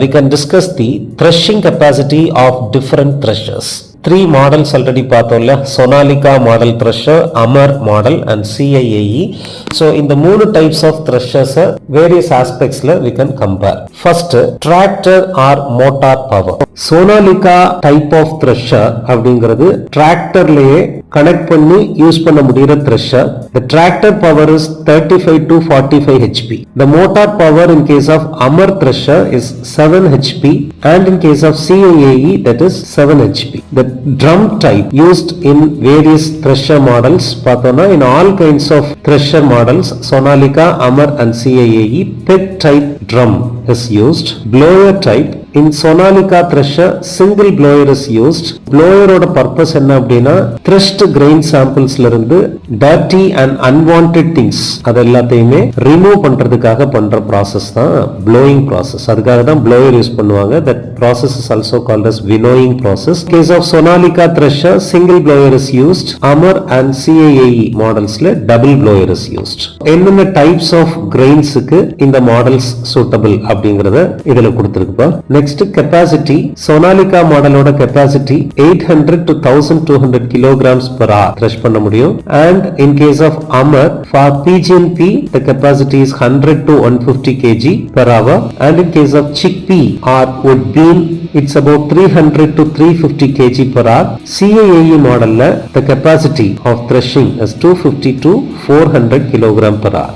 We can discuss the threshing capacity of different threshers. Three models already பார்த்தோம்ல, Sonalika model thresher, Amar model and CIAE. So in the மூணு types of threshers various aspects we can compare. First, tractor or motor power. Sonalika type of thresher அப்படிங்கிறது டிராக்டர்லயே connect பண்ணி use பண்ண முடியற thresher. The tractor power is 35 to 45 HP. The motor power in case of Amar thresher is 7 HP and in case of CIAE that is 7 HP. The drum type used in various thresher models பார்த்தோம்னா in all kinds of thresher models Sonalika, Amar and CIAE peg type drum is used. Blower type in Sonalika thresher single blower is used. Blower oda purpose enna appadina threshed grain samples la irundhu dirty and unwanted things adellaathayume remove பண்றதுக்காக பண்ற process தான் blowing process. அதுக்காக தான் blower use பண்ணுவாங்க. That process is also called as winnowing process. In case of Sonalika thresher single blower is used. Amar and CIAE models la double blower is used. என்னென்ன types of grains க்கு இந்த models suitable அப்படிங்கறத இதல கொடுத்திருக்குப்பா. Next capacity, Sonalika model oda capacity 800 to 1200 kilograms per hour thresh பண்ண முடியும். And in case of Amar for PGNP the capacity is 100 to 150 kg per hour and in case of chickpea or wood bean it's about 300 to 350 kg per hour. CIAE model the capacity of threshing is 250 to 400 kilogram per hour.